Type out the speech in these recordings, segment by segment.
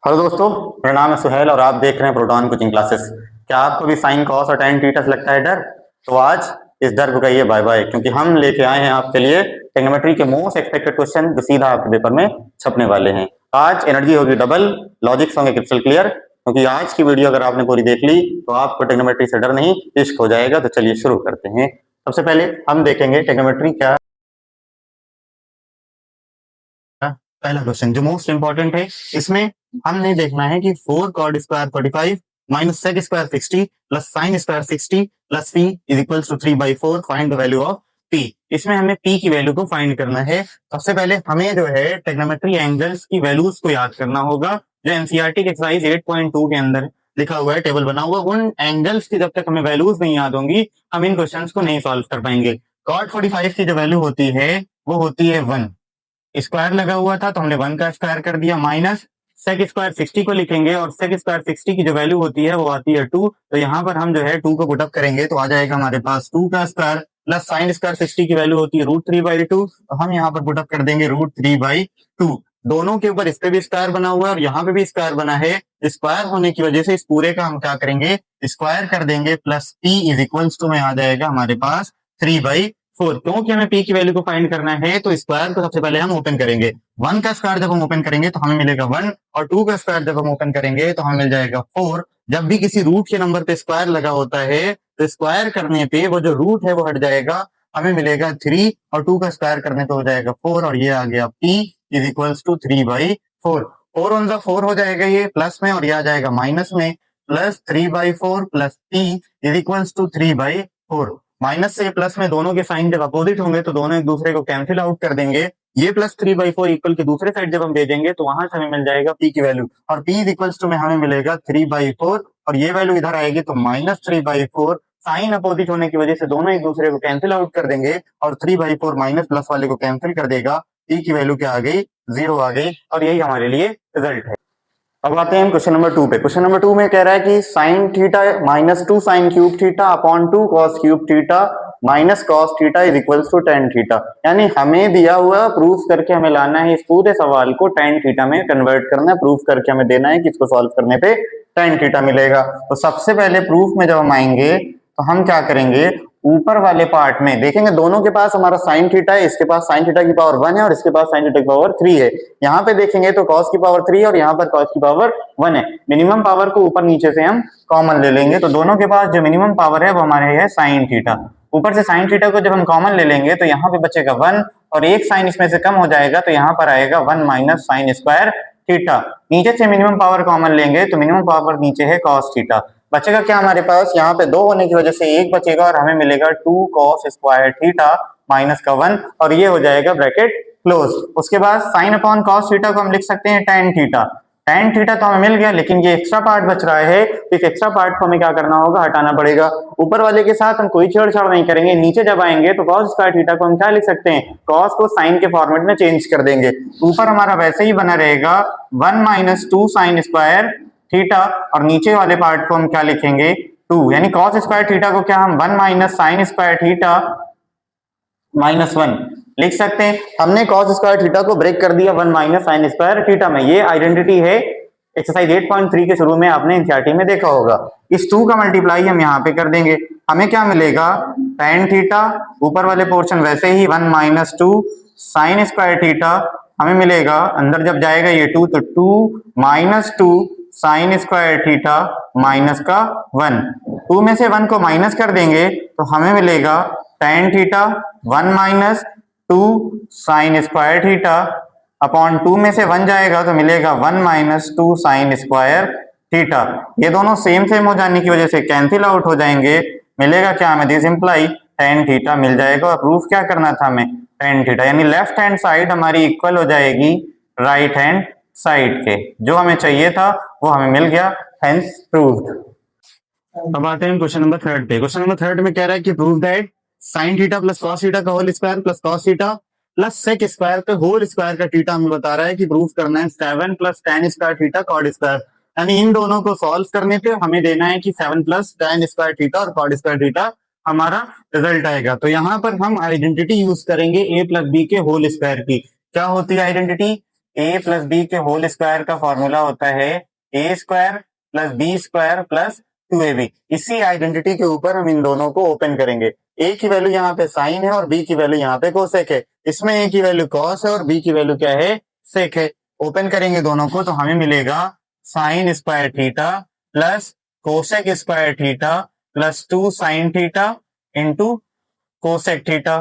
Hello दोस्तों। मेरा नाम है सुहेल और आप देख रहे हैं प्रोटॉन कोचिंग क्लासेस। क्या आपको भी साइन कॉस और tan थीटा से लगता है डर? तो आज इस डर को कहिए बाय बाय, क्योंकि हम लेके आए हैं आपके लिए ट्रिग्नोमेट्री के मोस्ट एक्सपेक्टेड क्वेश्चन जो सीधा आपके पेपर में छपने वाले हैं। आज एनर्जी होगी डबल, लॉजिक्स होंगे क्रिस्टल क्लियर, क्योंकि आज की वीडियो अगर आपने पूरी देख ली तो आपको ट्रिग्नोमेट्री से डर नहीं इश्क हो जाएगा। तो चलिए शुरू करते हैं। सबसे पहले हम देखेंगे ट्रिग्नोमेट्री क्या। पहला क्वेश्चन जो मोस्ट इंपॉर्टेंट है, इसमें हमने देखना है कि 4 cot² 45 minus sec² 60 plus sin² 60 plus p is equal to 3/4 find the value of p। इसमें हमें p की वैल्यू को फाइंड करना है। सबसे पहले हमें जो है ट्रिग्नोमेट्री एंगल्स की वैल्यूज को याद करना होगा, जो एनसीईआरटी के एक्सरसाइज 8.2 के अंदर लिखा हुआ है, टेबल बना हुआ। उन एंगल्स की जब तक हमें वैल्यूज नहीं याद होंगी हम इन क्वेश्चंस को नहीं सॉल्व कर पाएंगे। cot 45 की जो वैल्यू होती है वो होती है 1। स्क्वायर लगा हुआ था तो हमने 1 का स्क्वायर कर दिया, माइनस sec² 60 को लिखेंगे और sec² 60 की जो वैल्यू होती है वो आती है 2। तो यहाँ पर हम जो है 2 को पुटअप करेंगे तो आ जाएगा हमारे पास 2 का स्क्वायर प्लस sin² 60 की वैल्यू होती है √3/2। तो हम यहाँ पर पुटअप कर देंगे √3/2। दोनों के ऊपर इस पे भी स्क्वायर बना हुआ है और यहाँ पे भी स्क्वायर बना है। स्क्वायर होने की वजह से इस पूरे का हम क्या करेंगे, स्क्वायर कर देंगे, plus p is equals to में आ जाएगा हमारे पास 3/4। क्योंकि हमें p की वैल्यू को फाइंड करना है तो स्क्वायर को सबसे पहले हम ओपन करेंगे। 1 का स्क्वायर जब हम ओपन करेंगे तो हमें मिलेगा 1 और 2 का स्क्वायर जब हम ओपन करेंगे तो हमें मिल जाएगा 4। जब भी किसी रूट के नंबर पे स्क्वायर लगा होता है तो स्क्वायर करने पे वो जो रूट है वो हट जाएगा, हमें मिलेगा 3 और 2 का स्क्वायर करने पे हो जाएगा 4 और ये आ गया p is equals to 3/4। 4 on the 4 हो जाएगा ये प्लस में और ये आ जाएगा माइनस में, plus 3/4 plus p is equals to 3/4। Minus से प्लस में दोनों के साइन जब अपोजिट होंगे तो दोनों एक दूसरे को कैंसिल आउट कर देंगे। ये प्लस 3/4 इक्वल के दूसरे साइड जब हम भेजेंगे तो वहां से हमें मिल जाएगा p की वैल्यू और p इज इक्वल्स टू में हमें मिलेगा 3/4 और ये वैल्यू इधर आएगी तो माइनस 3/4। साइन अपोजिट होने की वजह से दोनों एक दूसरे को कैंसिल आउट कर देंगे और 3/4 माइनस प्लस वाले को कैंसिल कर देगा। p की वैल्यू क्या आ गई, 0 आ गई और यही हमारे लिए रिजल्ट है। अब आते हैं क्वेश्चन नंबर 2 पे। क्वेश्चन नंबर 2 में कह रहा है कि sine theta minus 2 sine cube theta upon 2 cos cube theta minus cos theta is equals to tan theta. यानी हमें दिया हुआ प्रूफ करके हमें लाना है इस पूरे सवाल को tan थीटा में कन्वर्ट करना है। प्रूफ करके हमें देना है कि इसको सॉल्व करने पे tan थीटा मिलेगा। तो सबसे पहले प्रूफ में जब हम आएंगे तो हम क्या करेंगे, ऊपर वाले पार्ट में देखेंगे दोनों के पास हमारा साइन थीटा है, इसके पास साइन थीटा की पावर 1 है और इसके पास साइन थीटा की पावर 3 है। यहाँ पे देखेंगे तो कॉस की पावर 3 और यहाँ पर कॉस की पावर 1 है। मिनिमम पावर को ऊपर नीचे से हम कॉमन ले लेंगे तो दोनों के पास जो मिनिमम पावर है वो हमारे है साइन थीटा। ऊपर से साइन थीटा को जब हम कॉमन ले लेंगे तो यहाँ पे बचेगा 1 और एक साइन इसमें से कम हो जाएगा तो यहाँ पर आएगा 1 माइनस साइन स्क्वायर थीटा। नीचे से मिनिमम पावर कॉमन लेंगे तो मिनिमम पावर नीचे है कॉस थीटा। बचेगा क्या हमारे पास, यहाँ पे 2 होने की वजह से 1 बचेगा और हमें मिलेगा 2 कॉस स्क्वायर थीटा माइनस का 1 और ये हो जाएगा ब्रैकेट क्लोज। उसके बाद साइन अपॉन कॉस थीटा को हम लिख सकते हैं tan थीटा। tan थीटा तो हमें मिल गया, लेकिन ये एक्स्ट्रा पार्ट बच रहा है, इस एक्स्ट्रा पार्ट को हमें क्या करना होगा, हटाना पड़ेगा। ऊपर वाले के साथ हम कोई छेड़छाड़ नहीं करेंगे। नीचे जब आएंगे तो कॉस स्क्वायर थीटा को हम क्या लिख सकते हैं, कॉस को साइन के फॉर्मेट में चेंज कर देंगे। ऊपर हमारा वैसे ही बना रहेगा 1 माइनस 2 साइन स्क्वायर थीटा और नीचे वाले पार्ट को हम क्या लिखेंगे 2, यानी कॉस स्क्वायर थीटा को क्या हम 1 minus sine square theta minus 1 लिख सकते हैं। हमने कॉस स्क्वायर थीटा को ब्रेक कर दिया 1 माइनस साइन स्क्वायर थीटा में। ये आइडेंटिटी है एक्सरसाइज 8.3 के शुरू में आपने एनसीईआरटी में देखा होगा। इस 2 का मल्टीप्लाई हम यहाँ पे कर देंगे, हमें क्या मिलेगा tan थीटा, ऊपर वाले पोर्शन वैसे ही 1 माइनस 2 साइन स्क्वायर थीटा, हमें मिलेगा अंदर जब जाएगा ये 2 तो 2 minus 2 sign square theta minus का 1। 2 में से 1 को माइनस कर देंगे तो हमें मिलेगा tan theta 1 minus 2 sign square theta upon 2 में से 1 जाएगा तो मिलेगा 1 माइनस 2 साइन स्क्वायर थीटा। ये दोनों सेम सेम हो जाने की वजह से कैंसिल आउट हो जाएंगे। मिलेगा क्या हमें, दिस इंप्लाई tan थीटा मिल जाएगा। और प्रूफ क्या करना था हमें, tan थीटा, यानी लेफ्ट हैंड साइड हमारी इक्वल हो जाएगी राइट हैंड साइड के। जो हमें चाहिए था वो हमें मिल गया, हेंस प्रूव्ड। अब आते हैं क्वेश्चन नंबर 3 पे। क्वेश्चन नंबर 3 में कह रहा है कि prove that sine theta plus cos theta का whole square plus cos theta plus sec square का होल स्क्वायर का थीटा हमें बता रहा है कि प्रूफ करना है 7 plus tan square theta cot square. यानी इन दोनों को सॉल्व करने पे हमें देना है कि 7 प्लस tan स्क्वायर थीटा और कॉड स्क्वायर थीटा हमारा रिजल्ट आएगा। तो यहाँ पर हम आइडेंटिटी यूज करेंगे a प्लस बी के होल स्क्वायर की। क्या होती है आइडेंटिटी, ए प्लस बी के होल स्क्वायर का फॉर्मूला होता है a square plus b square plus 2ab। इसी आइडेंटिटी के ऊपर हम इन दोनों को ओपन करेंगे। ए की वैल्यू यहाँ पे साइन है और बी की वैल्यू यहाँ पे कोसेक है। इसमें ए की वैल्यू कॉस है और बी की वैल्यू क्या है, सेक है। ओपन करेंगे दोनों को तो हमें मिलेगा sine square theta plus cosec square theta plus 2 sine theta into cosec theta.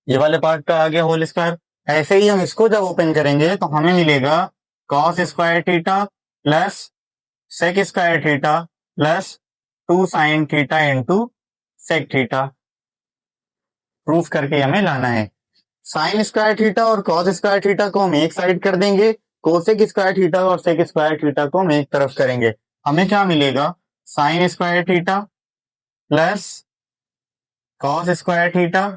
ये वाले पार्ट का आ गया होल स्क्वायर। ऐसे ही हम इसको जब ओपन करेंगे तो हमें मिलेगा cos square theta plus sec square theta plus 2 sine theta into sec theta. Proof करके हमें लाना है। साइन स्क्वायर थीटा और कॉस स्क्वायर थीटा को हम एक साइड कर देंगे, कोसेक स्क्वायर थीटा और सेक स्क्वायर थीटा को हम एक तरफ करेंगे। हमें क्या मिलेगा, sine square theta plus cos square theta.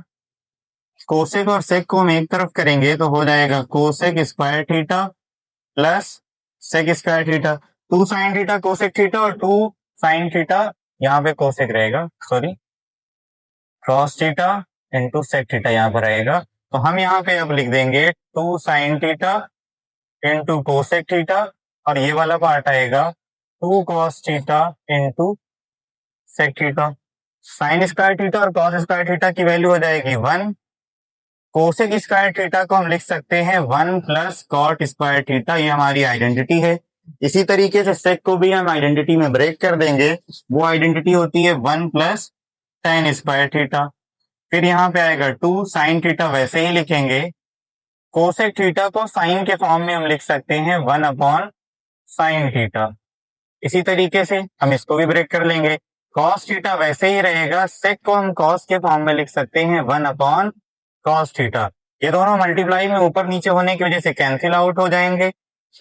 Cosec और सेक को हम एक तरफ करेंगे तो हो जाएगा cosec square theta plus sec square theta. 2 sine theta cosec theta और 2 साइन थीटा यहाँ पे कोसेक रहेगा, sorry cross theta into sec theta यहाँ पर रहेगा। तो हम यहाँ पे अब लिख देंगे 2 sine theta into cosec theta और ये वाला पार्ट आएगा 2 cos theta into sec theta. Sine square theta और कॉस स्क्वायर थीटा की वैल्यू हो जाएगी 1। कोसेक स्क्वायर थीटा को हम लिख सकते हैं 1 प्लस कॉट स्क्वायर थीटा, ये हमारी आइडेंटिटी है। इसी तरीके से सेक को भी हम आइडेंटिटी में ब्रेक कर देंगे, वो आइडेंटिटी होती है 1 प्लस टेन स्क्वायर थीटा। फिर यहाँ पे आएगा 2 साइन थीटा, वैसे ही लिखेंगे। कोसेक थीटा को साइन के फॉर्म में हम लिख सकते हैं 1 अपॉन साइन थीटा। इसी तरीके से हम इसको भी ब्रेक कर लेंगे। कॉस थीटा वैसे ही रहेगा, सेक को हम कॉस के फॉर्म में लिख सकते हैं 1 अपॉन कॉस थीटा। ये दोनों मल्टीप्लाई में ऊपर नीचे होने की वजह से कैंसिल आउट हो जाएंगे।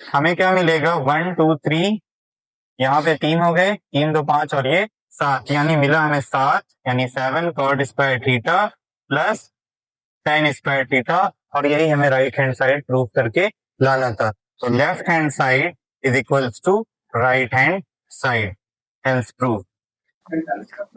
हमें क्या मिलेगा 1 2 3, यहाँ पे 3 हो गए, 3 2 5 और ये 7, यानी मिला हमें 7, यानी 7 cot square theta plus tan square theta. और यही हमें राइट हैंड साइड प्रूव करके लाना था। तो left hand side is equals to right hand side, hence prove.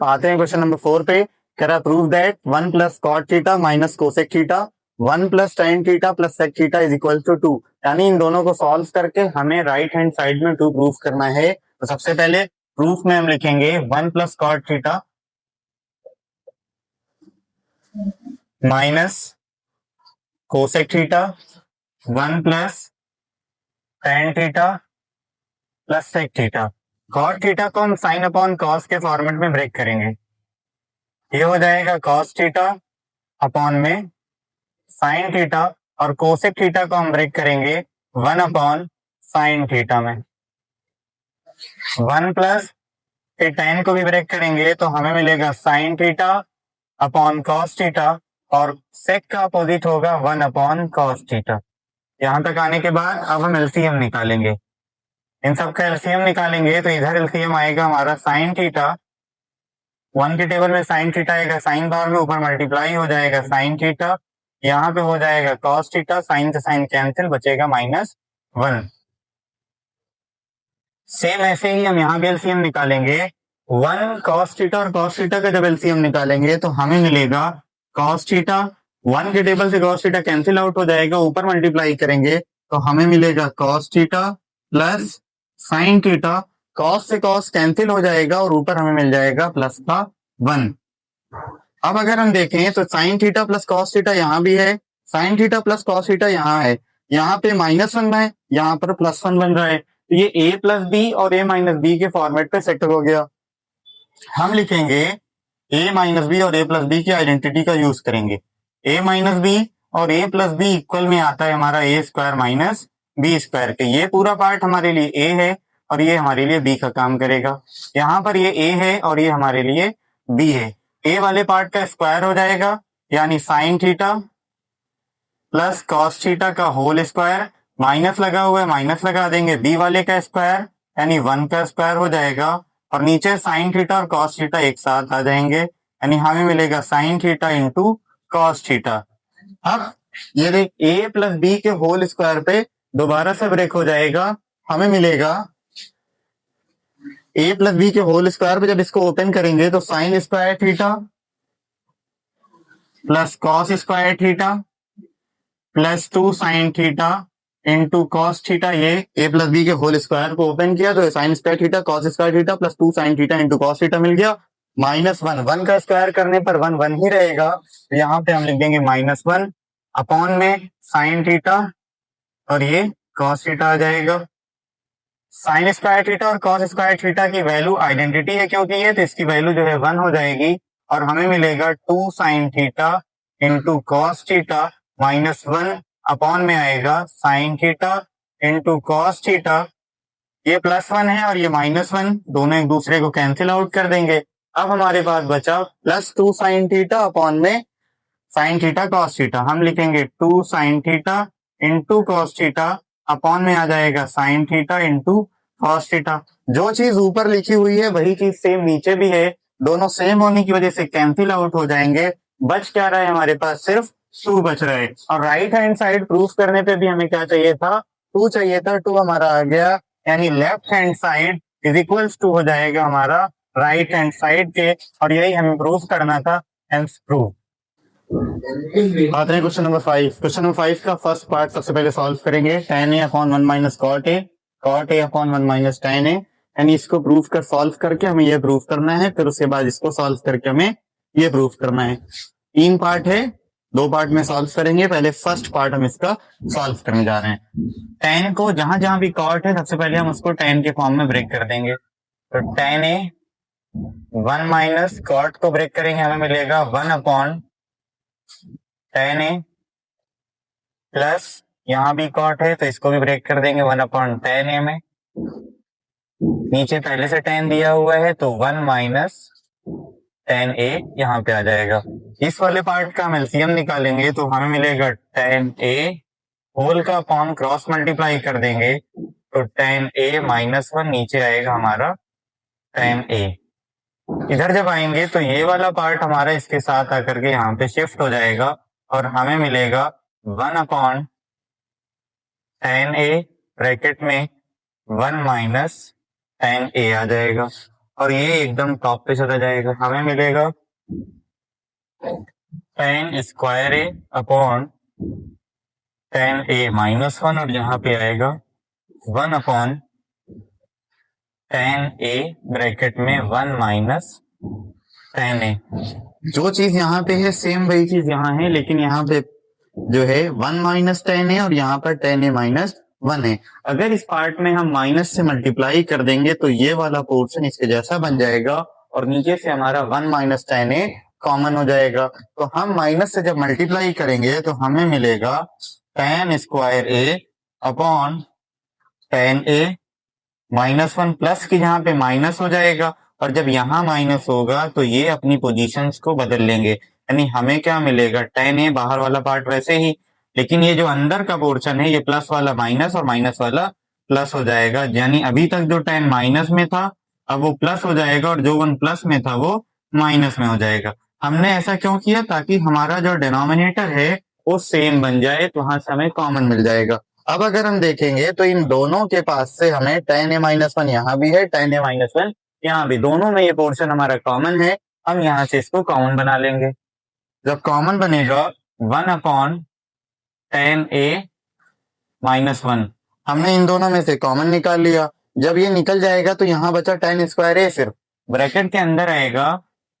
आते हैं क्वेश्चन नंबर 4 पे। कह रहा prove that 1 plus cot theta minus cosec theta 1 plus tan theta plus sec theta is equal to 2। यानी इन दोनों को सॉल्व करके हमें राइट हैंड साइड में 2 प्रूफ करना है। तो सबसे पहले प्रूफ में हम लिखेंगे 1 plus cot theta minus cosec theta 1 plus tan theta plus sec theta. Cot theta को हम साइन अपॉन कॉस के फॉर्मेट में ब्रेक करेंगे। ये हो जाएगा कॉस थीटा अपॉन में साइन थीटा, और कोसेक थीटा को हम ब्रेक करेंगे 1 अपॉन साइन थीटा में। 1 प्लस फिर टेन को भी ब्रेक करेंगे तो हमें मिलेगा sine theta upon cos theta, और सेक का अपोजिट होगा 1 अपॉन कॉस थीटा। यहां तक आने के बाद अब हम एलसीएम निकालेंगे। इन सब का एलसीएम निकालेंगे तो इधर एलसीएम आएगा हमारा साइन थीटा, 1 के टेबल में साइन थीटा आएगा, साइन बार में ऊपर मल्टीप्लाई हो जाएगा साइन थीटा, यहाँ पे हो जाएगा कॉस थीटा, साइन से साइन कैंसिल, बचेगा -1। सेम ऐसे ही हम यहाँ भी एलसीएम निकालेंगे। 1 कॉस थीटा और कॉस थीटा का जब एलसीएम निकालेंगे तो हमें मिलेगा कॉस थीटा, 1 के टेबल से कॉस थीटा कैंसिल आउट हो जाएगा, ऊपर मल्टीप्लाई करेंगे तो हमें मिलेगा cos theta plus sine theta, cos से कॉस कैंसिल हो जाएगा और ऊपर हमें मिल जाएगा प्लस का 1। अब अगर हम देखें तो sine theta plus cos theta यहाँ भी है, sign theta plus cos theta यहाँ है, यहाँ पे -1 है, यहाँ पर +1 बन रहा है। तो ये a प्लस बी और a माइनस बी के फॉर्मेट पे सेट हो गया। हम लिखेंगे a माइनस बी और a प्लस बी की आइडेंटिटी का यूज करेंगे। a माइनस बी और a प्लस बी इक्वल में आता है हमारा a square minus B square के। ये पूरा पार्ट हमारे लिए a है और ये हमारे लिए b का काम करेगा। यहाँ पर ये a है और ये हमारे लिए b है। a वाले पार्ट का स्क्वायर हो जाएगा, यानी sign theta plus cos theta का होल स्क्वायर, माइनस लगा हुआ है माइनस लगा देंगे, b वाले का स्क्वायर यानी 1 का स्क्वायर हो जाएगा, और नीचे साइन थीटा और कॉस थीटा एक साथ आ जाएंगे, यानी हमें मिलेगा sine theta into cos theta. अब ये देख a प्लस बी के होल स्क्वायर पे दोबारा से ब्रेक हो जाएगा, हमें मिलेगा a प्लस बी के होल स्क्वायर पे जब इसको ओपन करेंगे तो sine square theta plus cos square theta plus 2 sine theta into cos theta, ये ए प्लस बी के होल स्क्वायर को ओपन किया तो sine square theta cos square theta plus 2 sine theta into cos theta मिल गया। -1, 1 का स्क्वायर करने पर 1 1 ही रहेगा, तो यहाँ पे हम लिख देंगे -1 अपॉन में साइन थीटा और ये कॉस थीटा आ जाएगा। साइन स्क्वायर थीटा और कॉस स्क्वायर थीटा की वैल्यू आइडेंटिटी है क्योंकि ये, तो इसकी वैल्यू जो है 1 हो जाएगी और हमें मिलेगा 2 sine theta into cos theta -1 upon में आएगा sign theta into cos theta. ये +1 है और ये -1, दोनों एक दूसरे को कैंसिल आउट कर देंगे। अब हमारे पास बचा +2 साइन थीटा अपॉन में साइन थीटा कॉस थीटा। हम लिखेंगे 2 sine theta into cos theta upon में आ जाएगा sine theta into cos theta. जो चीज ऊपर लिखी हुई है वही चीज सेम नीचे भी है, दोनों सेम होने की वजह से कैंसिल आउट हो जाएंगे। बच क्या रहा है हमारे पास, सिर्फ 2 बच रहा है। और राइट हैंड साइड प्रूफ करने पे भी हमें क्या चाहिए था, 2 चाहिए था, 2 हमारा आ गया, यानी left hand side is equals to हो जाएगा हमारा राइट हैंड साइड के, और यही हमें प्रूफ करना था, हेंस प्रूफ। आते हैं क्वेश्चन नंबर 5। क्वेश्चन नंबर 5 का फर्स्ट पार्ट सबसे पहले सॉल्व करेंगे। tan a upon 1 minus cot a upon 1 minus tan a, यानी इसको प्रूफ कर सॉल्व करके हमें ये प्रूफ करना है, फिर उसके बाद इसको सॉल्व करके हमें ये प्रूफ करना है। 3 पार्ट है, 2 पार्ट में सॉल्व करेंगे। पहले फर्स्ट पार्ट हम इसका सॉल्व करने जा रहे हैं। tan को जहां जहां भी cot है सबसे पहले हम उसको tan के फॉर्म में ब्रेक कर देंगे। तो tan a 1 माइनस cot को ब्रेक करेंगे, हमें मिलेगा 1 अपॉन tan a प्लस यहां भी cot है तो इसको भी ब्रेक कर देंगे 1 अपॉन tan a में। नीचे पहले से tan दिया हुआ है तो 1 माइनस tan a यहाँ पे आ जाएगा। इस वाले पार्ट का हम एलसीएम निकालेंगे तो हमें मिलेगा tan a होल का अपॉन क्रॉस मल्टीप्लाई कर देंगे तो tan a -1 नीचे आएगा हमारा tan a। इधर जब आएंगे तो ये वाला पार्ट हमारा इसके साथ आकर के यहाँ पे शिफ्ट हो जाएगा और हमें मिलेगा 1 अपॉन tan a ब्रैकेट में 1 माइनस tan a आ जाएगा और ये एकदम टॉप पे चला जाएगा। हमें मिलेगा tan square a upon tan a -1 और यहाँ पे आएगा 1 अपॉन tan a ब्रैकेट में 1 माइनस tan a। जो चीज यहाँ पे है सेम वही चीज यहाँ है, लेकिन यहाँ पे जो है 1 माइनस tan a और यहाँ पर tan a -1 है। अगर इस पार्ट में हम माइनस से मल्टीप्लाई कर देंगे तो ये वाला पोर्शन इसके जैसा बन जाएगा और नीचे से हमारा 1 माइनस tan a कॉमन हो जाएगा। तो हम माइनस से जब मल्टीप्लाई करेंगे तो हमें मिलेगा tan square a upon tan a -1 plus की जहां पे माइनस हो जाएगा और जब यहाँ माइनस होगा तो ये अपनी पोजीशंस को बदल लेंगे, यानी हमें क्या मिलेगा tan a बाहर वाला पार्ट वैसे ही, लेकिन ये जो अंदर का पोर्शन है ये प्लस वाला माइनस और माइनस वाला प्लस हो जाएगा। यानी अभी तक जो tan माइनस में था अब वो प्लस हो जाएगा और जो 1 प्लस में था वो माइनस में हो जाएगा। हमने ऐसा क्यों किया, ताकि हमारा जो डिनोमिनेटर है वो सेम बन जाए, तो वहां से हमें कॉमन मिल जाएगा। अब अगर हम देखेंगे तो इन दोनों के पास से हमें tan a -1 यहाँ भी है, tan a -1 यहाँ भी, दोनों में ये पोर्शन हमारा कॉमन है। हम यहाँ से इसको कॉमन बना लेंगे। जब कॉमन बनेगा 1 अपॉन tan a -1, हमने इन दोनों में से कॉमन निकाल लिया। जब ये निकल जाएगा तो यहाँ बचा tan स्क्वायर a, सिर्फ ब्रैकेट के अंदर आएगा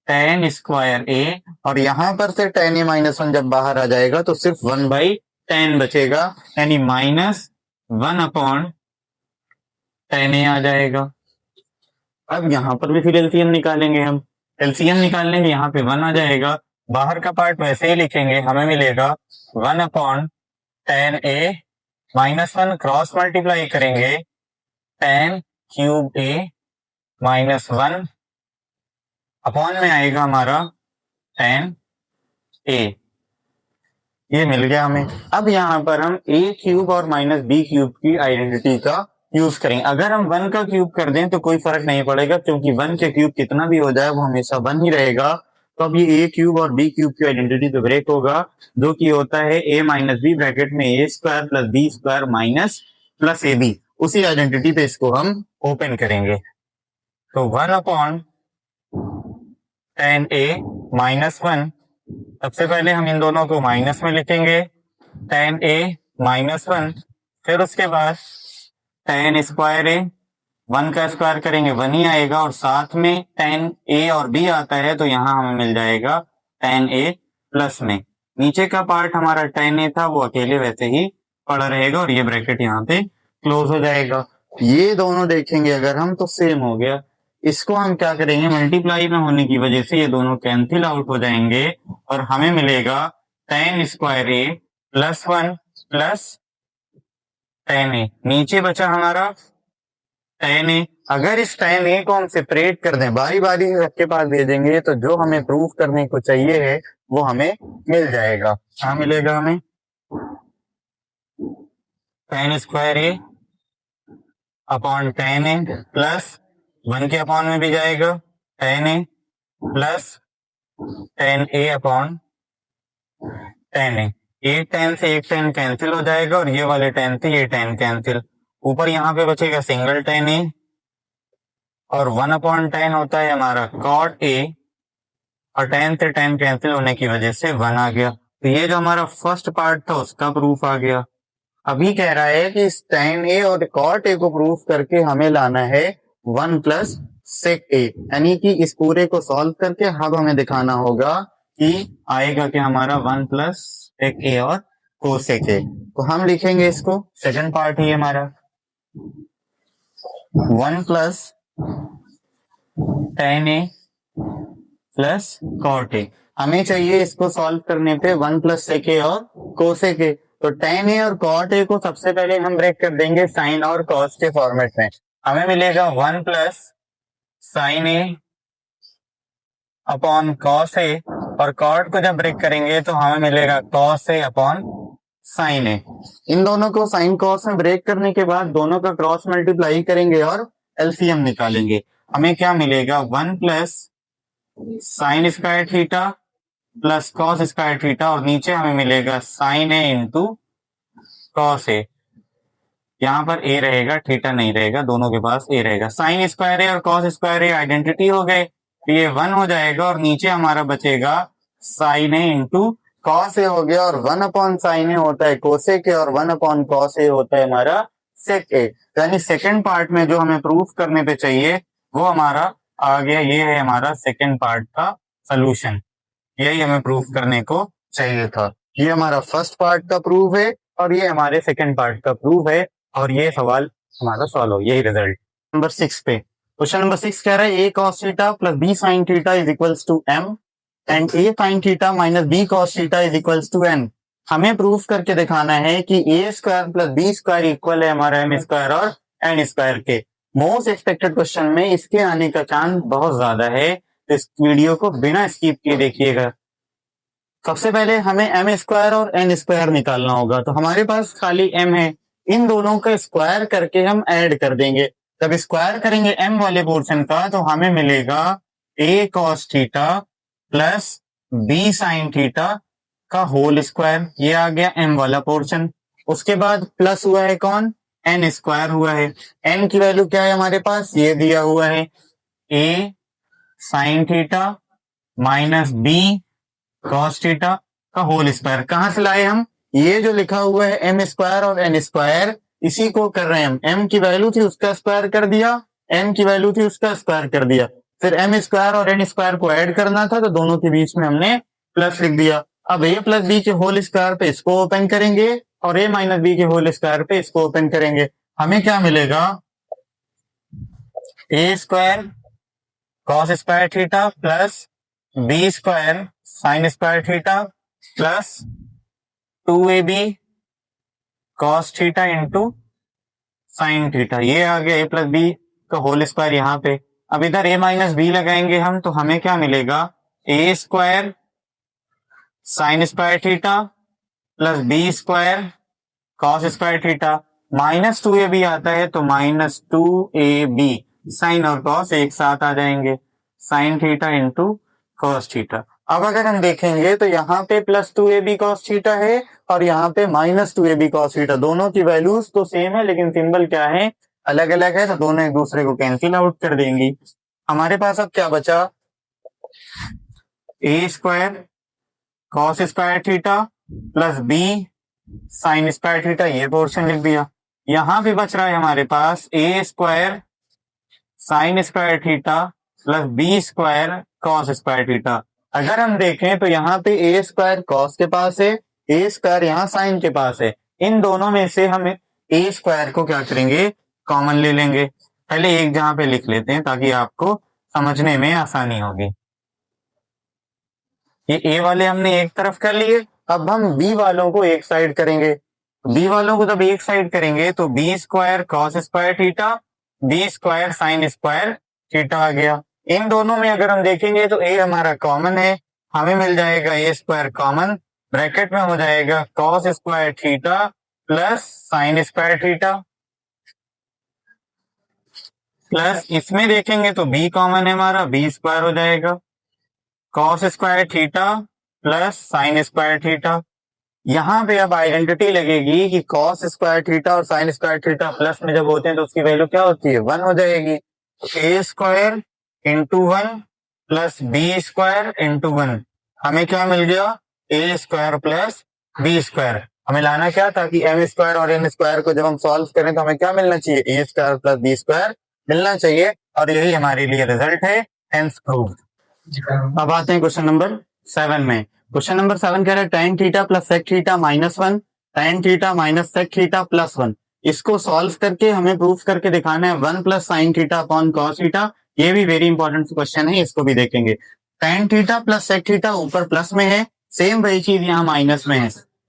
tan स्क्वायर a और यहाँ पर से tan a -1 जब बाहर आ जाएगा तो सिर्फ 1/tan बचेगा, यानी -1 अपॉन tan a आ जाएगा। अब यहाँ पर भी फिर एलसीएम निकालेंगे हम। एलसीएम निकालने के यहाँ पे 1 आ जाएगा, बाहर का पार्ट वैसे ही लिखेंगे, हमें मिलेगा 1 upon tan a -1 cross multiply करेंगे tan क्यूब a -1 अपॉन में आएगा हमारा tan a। ये मिल गया हमें। अब यहाँ पर हम a क्यूब और -b क्यूब की आइडेंटिटी का यूज करेंगे। अगर हम 1 का क्यूब कर दें तो कोई फर्क नहीं पड़ेगा, क्योंकि 1 के क्यूब कितना भी हो जाए वो हमेशा 1 ही रहेगा। तो अब ये a क्यूब और b क्यूब की आइडेंटिटी तो ब्रेक होगा, जो कि होता है a -b ब्रैकेट में a square plus b square minus plus ab। उसी आइडेंटिटी पे इसको हम ओपन करेंगे। तो 1 अपॉन tan a -1, सबसे पहले हम इन दोनों को माइनस में लिखेंगे tan a -1, फिर उसके बाद tan स्क्वायर ए, 1 का स्क्वायर करेंगे 1 ही आएगा, और साथ में tan ए और बी आता है तो यहाँ हमें मिल जाएगा tan ए प्लस में। नीचे का पार्ट हमारा tan ए था वो अकेले वैसे ही पड़ा रहेगा, और ये ब्रैकेट यहाँ पे क्लोज हो जाएगा। ये दोनों देखेंगे अगर हम तो सेम हो गया। इसको हम क्या करेंगे, मल्टीप्लाई में होने की वजह से ये दोनों कैंसिल आउट हो जाएंगे, और हमें मिलेगा tan square a plus 1 plus tan ए। नीचे बचा हमारा tan ए। अगर इस tan ए को हम सेपरेट कर दें, बारी बारी से सबके पास दे देंगे, तो जो हमें प्रूफ करने को चाहिए है वो हमें मिल जाएगा। क्या मिलेगा हमें, tan स्क्वायर ए अपॉन tan ए प्लस 1 के अपॉन में भी जाएगा tan ए प्लस tan ए अपॉन tan ए। एक tan से एक tan कैंसिल हो जाएगा, और ये वाले tan से ये tan कैंसिल। ऊपर यहाँ पे बचेगा सिंगल tan ए, और 1 अपॉन tan होता है हमारा cot ए, और tan से tan कैंसिल होने की वजह से 1 आ गया। तो ये जो हमारा फर्स्ट पार्ट था उसका प्रूफ आ गया। अभी कह रहा है कि इस tan ए और cot ए को प्रूफ करके हमें लाना है 1 प्लस sec ए, यानी कि इस पूरे को सॉल्व करके अब हमें दिखाना होगा कि आएगा कि हमारा 1 प्लस sec ए और cosec ए। तो हम लिखेंगे इसको, सेकंड पार्ट ही हमारा 1 प्लस tan ए प्लस cot ए। हमें चाहिए इसको सॉल्व करने पे 1 प्लस sec ए और cosec ए। तो tan ए और cot ए को सबसे पहले हम ब्रेक कर देंगे साइन और cos के फॉर्मेट में। हमें मिलेगा 1 plus sine a upon cos ए, और cot को जब ब्रेक करेंगे तो हमें मिलेगा cos ए अपॉन साइन ए। इन दोनों को साइन cos में ब्रेक करने के बाद दोनों का क्रॉस मल्टीप्लाई करेंगे और एलसीएम निकालेंगे। हमें क्या मिलेगा, 1 plus sign square theta plus cos square theta, और नीचे हमें मिलेगा sign A into cos A. यहाँ पर ए रहेगा, थीटा नहीं रहेगा, दोनों के पास ए रहेगा। साइन स्क्वायर ए और कॉस स्क्वायर ए आइडेंटिटी हो गए, तो ये 1 हो जाएगा, और नीचे हमारा बचेगा sign A into cos A हो गया, और 1 अपॉन साइन ए होता है कोसेक ए, और 1 अपॉन कॉस ए होता है हमारा सेक ए। यानी सेकेंड पार्ट में जो हमें प्रूफ करने पे चाहिए वो हमारा आ गया। ये है हमारा सेकेंड पार्ट का सोल्यूशन, यही हमें प्रूफ करने को चाहिए था। ये हमारा फर्स्ट पार्ट का प्रूफ है, और ये हमारे सेकंड पार्ट का प्रूफ है, और ये सवाल हमारा सॉल्व हो, यही रिजल्ट। नंबर 6 पे क्वेश्चन नंबर 6 कह रहा है a cos थीटा प्लस b sin थीटा is equals to m and a sin थीटा माइनस b cos थीटा इज इक्वल्स टू n। हमें प्रूफ करके दिखाना है कि a square plus b square equal है हमारा m स्क्वायर और n स्क्वायर के। मोस्ट एक्सपेक्टेड क्वेश्चन में इसके आने का चांस बहुत ज्यादा है, तो इस वीडियो को बिना स्किप किए देखिएगा। सबसे पहले हमें एम स्क्वायर और एन स्क्वायर निकालना होगा, तो हमारे पास खाली एम है, इन दोनों का स्क्वायर करके हम ऐड कर देंगे। जब स्क्वायर करेंगे एम वाले पोर्शन का तो हमें मिलेगा a cos theta plus b sine theta का होल स्क्वायर, ये आ गया एम वाला पोर्शन। उसके बाद प्लस हुआ है कौन, एन स्क्वायर हुआ है। एन की वैल्यू क्या है हमारे पास, ये दिया हुआ है a sine theta minus b cos theta का होल स्क्वायर। कहां से लाए हम, ये जो लिखा हुआ है एम स्क्वायर और एन स्क्वायर, इसी को कर रहे हैं हम। एम की वैल्यू थी उसका स्क्वायर कर दिया, एन की वैल्यू थी उसका स्क्वायर कर दिया, फिर एम स्क्वायर और एन स्क्वायर को ऐड करना था, तो दोनों के बीच में हमने प्लस लिख दिया। अब ए प्लस बी के होल स्क्वायर पे इसको ओपन करेंगे, और ए माइनस बी के होल स्क्वायर पे इसको ओपन करेंगे। हमें क्या मिलेगा, a square cos square theta plus b square sine square theta plus 2ab cos theta into sine theta. ये आ गया ए प्लस बी का होल स्क्वायर यहाँ पे। अब इधर ए माइनस बी लगाएंगे हम, तो हमें क्या मिलेगा, a square sine square theta plus b square cos square theta, minus 2ab आता है तो माइनस 2ab साइन और कॉस एक साथ आ जाएंगे, sign theta into cos theta. अब अगर हम देखेंगे तो यहाँ पे प्लस 2ab कॉस थीटा है, और यहाँ पे माइनस 2ab कॉस थीटा। दोनों की वैल्यूज तो सेम है, लेकिन सिंबल क्या है, अलग अलग है, तो दोनों एक दूसरे को कैंसिल आउट कर देंगी। हमारे पास अब क्या बचा, a square cos square theta plus b sine square theta, ये पोर्शन लिख दिया। यहाँ पे बच रहा है हमारे पास a square sine square theta plus b square cos square theta. अगर हम देखें तो यहाँ पे ए स्क्वायर कॉस के पास है, ए स्क्वायर यहाँ साइन के पास है। इन दोनों में से हम ए स्क्वायर को क्या करेंगे, कॉमन ले लेंगे। पहले एक जहां पे लिख लेते हैं ताकि आपको समझने में आसानी होगी। ये ए वाले हमने एक तरफ कर लिए, अब हम बी वालों को एक साइड करेंगे। बी वालों को जब एक साइड करेंगे तो b square cos square theta b square sine square theta आ गया। इन दोनों में अगर हम देखेंगे तो ए हमारा कॉमन है, हमें मिल जाएगा ए स्क्वायर कॉमन, ब्रैकेट में हो जाएगा cos square theta plus sign square theta, plus इसमें देखेंगे तो बी कॉमन है हमारा, बी स्क्वायर हो जाएगा cos square theta plus sign square theta. यहाँ पे अब आइडेंटिटी लगेगी कि कॉस स्क्वायर थीटा और साइन स्क्वायर थीटा प्लस में जब होते हैं तो उसकी वैल्यू क्या होती है, 1 हो जाएगी। A square into 1 plus b square into 1, हमें क्या मिल गया, a square plus b square. हमें लाना क्या था कि एम स्क्वायर और एन स्क्वायर को जब हम सॉल्व करें तो हमें क्या मिलना चाहिए, ए स्क्वायर प्लस बी स्क्वायर मिलना चाहिए, और यही हमारे लिए रिजल्ट है, हेंस प्रूव्ड। अब आते हैं क्वेश्चन नंबर 7 में। क्वेश्चन नंबर 7 कह रहा है tan theta plus sec theta minus 1 tan theta minus sec theta plus 1। इसको सॉल्व करके हमें प्रूफ करके दिखाना है 1 plus sine theta upon cos theta. ये भी वेरी इंपॉर्टेंट क्वेश्चन है, इसको भी देखेंगे। tan theta plus sec theta ऊपर प्लस में है, सेम वही चीज यहाँ माइनस में है,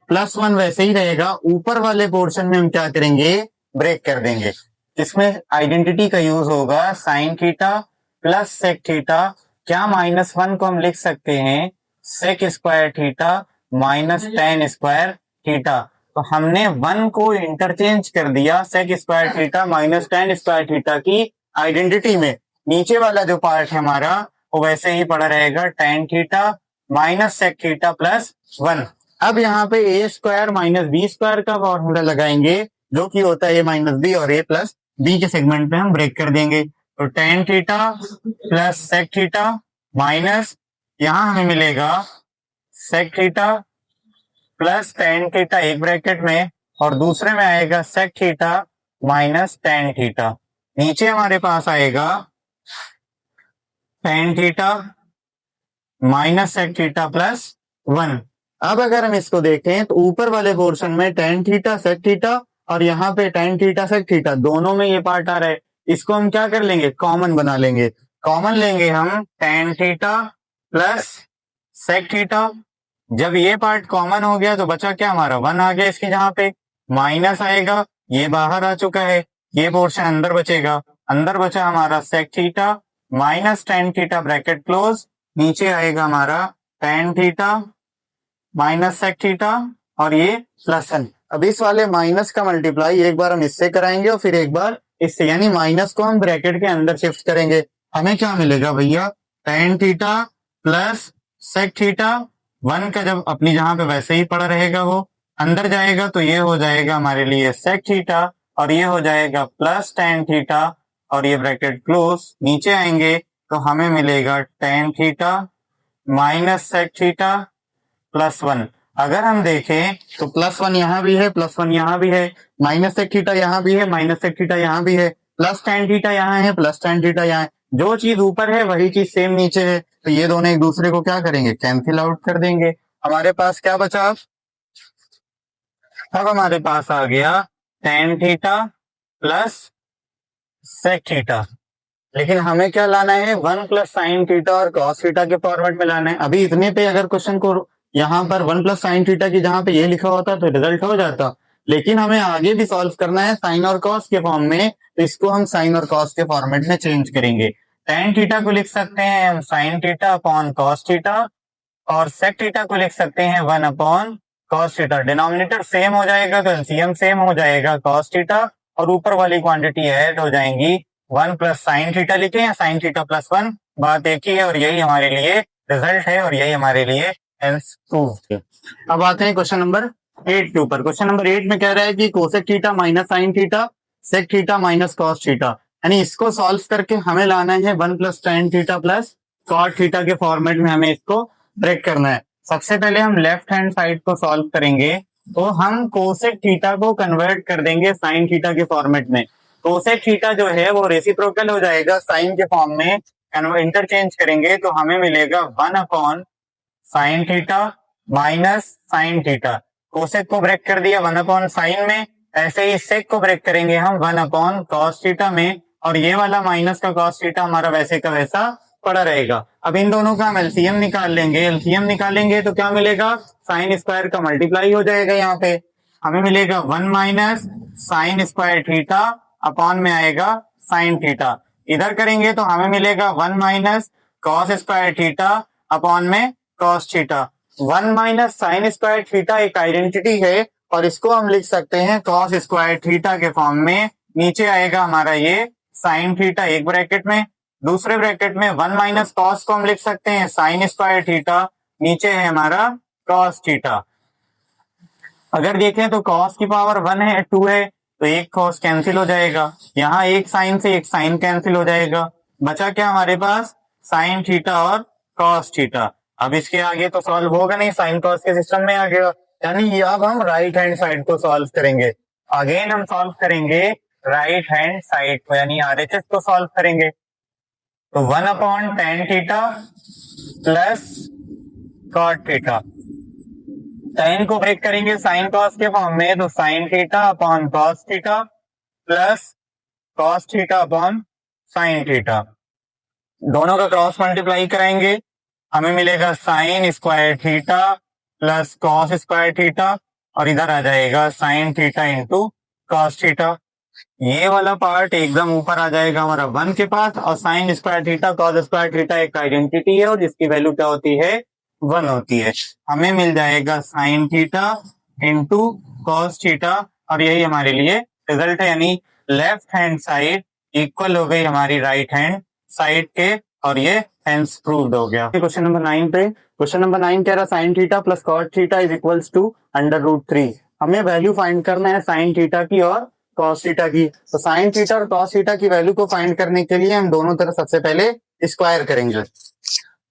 प्लस 1 वैसे ही रहेगा। ऊपर वाले पोर्शन में हम क्या करेंगे, ब्रेक कर देंगे। इसमें आइडेंटिटी का यूज होगा sine theta plus sec theta, क्या माइनस 1 को हम लिख सकते हैं sec square theta minus tan square theta. तो हमने 1 को इंटरचेंज कर दिया sec square theta minus tan square theta की आइडेंटिटी में। नीचे वाला जो पार्ट है हमारा वो वैसे ही पड़ा रहेगा tan theta minus sec theta plus 1। अब यहाँ पे A square minus B square का फॉर्मूला लगाएंगे जो कि होता है ए माइनस बी, और ए प्लस बी के सेगमेंट पे हम ब्रेक कर देंगे। तो tan theta plus sec theta minus, यहां हमें मिलेगा sec theta plus tan theta एक ब्रैकेट में, और दूसरे में आएगा sec theta minus tan theta. नीचे हमारे पास आएगा tan theta minus sec theta plus 1। अब अगर हम इसको देखें तो ऊपर वाले पोर्शन में टेन थीटा सेक थीटा और यहाँ पे टेन थीटा सेक थीटा दोनों में ये पार्ट आ रहा है। इसको हम क्या कर लेंगे, कॉमन बना लेंगे। कॉमन लेंगे हम tan theta plus sec theta. जब ये पार्ट कॉमन हो गया तो बचा क्या हमारा, 1 आ गया इसके जहां पे, माइनस आएगा, ये बाहर आ चुका है, ये पोर्शन अंदर बचेगा। अंदर बचा हमारा sec theta minus tan theta bracket close, नीचे आएगा हमारा tan theta minus sec theta और ये प्लस 1। अब इस वाले माइनस का मल्टीप्लाई एक बार हम इससे कराएंगे और फिर एक बार इससे, यानी माइनस को हम ब्रैकेट के अंदर शिफ्ट करेंगे। हमें क्या मिलेगा भैया, tan theta plus sec theta, 1 का जब अपनी जहां पे वैसे ही पड़ा रहेगा वो अंदर जाएगा तो ये हो जाएगा हमारे लिए सेक थीटा और ये हो जाएगा प्लस टेन थीटा और ये ब्रैकेट क्लोज। नीचे आएंगे तो हमें मिलेगा tan theta minus sec theta plus 1। अगर हम देखें तो प्लस 1 यहाँ भी है, प्लस 1 यहाँ भी है, माइनस सेक थीटा यहाँ भी है, माइनस सेक थीटा यहाँ भी है, प्लस टेन थीटा यहाँ है, प्लस टेन थीटा यहाँ है। जो चीज ऊपर है वही चीज सेम नीचे है, तो ये दोनों एक दूसरे को क्या करेंगे, कैंसिल आउट कर देंगे। हमारे पास क्या बचा, अब हमारे पास आ गया tan theta plus sec theta. लेकिन हमें क्या लाना है, 1 प्लस साइन थीटा और कॉस थीटा के फॉर्मेट में लाना है। अभी इतने पे अगर क्वेश्चन को यहाँ पर 1 प्लस साइन थीटा की जहां पे ये लिखा होता तो रिजल्ट हो जाता, लेकिन हमें आगे भी सॉल्व करना है साइन और कॉस के फॉर्म में, तो इसको हम साइन और कॉस के फॉर्मेट में चेंज करेंगे। टेन थीटा को लिख सकते हैं हम sign theta upon cos theta और सेक थीटा को लिख सकते हैं 1 upon cos theta. Denominator same हो जाएगा तो एलसीएम सेम हो जाएगा कॉस थीटा और ऊपर वाली क्वांटिटी ऐड हो जाएंगी। 1 प्लस साइन थीटा लिखे या साइन थीटा प्लस 1, बात एक ही है और यही हमारे लिए रिजल्ट है और यही हमारे लिए प्रूव्ड। अब आते हैं क्वेश्चन नंबर 8 के ऊपर। क्वेश्चन नंबर 8 में कह रहा है कि cosec theta minus sine theta sec theta minus cos theta, यानी इसको सॉल्व करके हमें लाना है 1 plus tan theta plus cot theta के फॉर्मेट में हमें इसको ब्रेक करना है। सबसे पहले हम लेफ्ट हैंड साइड को सॉल्व करेंगे तो हम कोसेक थीटा को कन्वर्ट कर देंगे साइन थीटा के फॉर्मेट में। कोसेक थीटा जो है वो रेसिप्रोकल हो जाएगा साइन के फॉर्म में, इंटरचेंज करेंगे तो हमें मिलेगा 1 sign theta minus sine theta. Cosec को ब्रेक कर दिया 1/साइन में, ऐसे ही सेक को ब्रेक करेंगे हम 1/कॉस थीटा में, और ये वाला माइनस का कॉस थीटा हमारा वैसे का वैसा पड़ा रहेगा। अब इन दोनों का हम एलसीएम निकाल लेंगे। एलसीएम निकालेंगे तो क्या मिलेगा, साइन स्क्वायर का मल्टीप्लाई हो जाएगा, यहाँ पे हमें मिलेगा 1 minus sine square theta upon में आएगा साइन थीटा। इधर करेंगे तो हमें मिलेगा 1 minus cos square theta upon में cos theta. 1 minus sine square theta एक आइडेंटिटी है और इसको हम लिख सकते हैं कॉस स्क्वायर थीटा के फॉर्म में। नीचे आएगा हमारा ये साइन थीटा एक ब्रैकेट में, दूसरे ब्रैकेट में 1 माइनस कॉस को हम लिख सकते हैं साइन स्क्वायर थीटा, नीचे है हमारा कॉस थीटा। अगर देखें तो कॉस की पावर 1 है 2 है तो एक कॉस कैंसिल हो जाएगा, यहाँ एक साइन से एक साइन कैंसिल हो जाएगा, बचा क्या हमारे पास साइन थीटा और कॉस थीटा। अब इसके आगे तो सॉल्व होगा नहीं, साइन कॉस के सिस्टम में आ गया, यानी अब हम राइट हैंड साइड को सॉल्व करेंगे। अगेन हम सॉल्व करेंगे राइट हैंड साइड को, यानी आरएचएस को सॉल्व करेंगे। तो 1/tan theta plus cot theta, sine को ब्रेक करेंगे साइन कॉस के फॉर्म में, तो sine theta upon cos theta plus cos theta upon sine theta, दोनों का क्रॉस मल्टीप्लाई कराएंगे, हमें मिलेगा sine square theta plus cos square theta, और इधर आ जाएगा sine theta into cos theta. ये वाला पार्ट एकदम ऊपर आ जाएगा हमारा 1 के पास, और sign square theta cos square theta एक आइडेंटिटी है और जिसकी वैल्यू क्या होती है 1 होती है। हमें मिल जाएगा sine theta into cos theta, और यही हमारे लिए रिजल्ट है, यानी लेफ्ट हैंड साइड इक्वल हो गई हमारी राइट हैंड साइड के, और ये हेंस प्रूव्ड हो गया। क्वेश्चन नंबर 9 पे, क्वेश्चन नंबर 9 कह रहा sine theta plus cot theta is equals to √3। हमें वैल्यू फाइंड करना है साइन थीटा की और कॉस थीटा की। तो साइन थीटा और कॉस थीटा की वैल्यू को फाइंड करने के लिए हम दोनों तरफ सबसे पहले स्क्वायर करेंगे,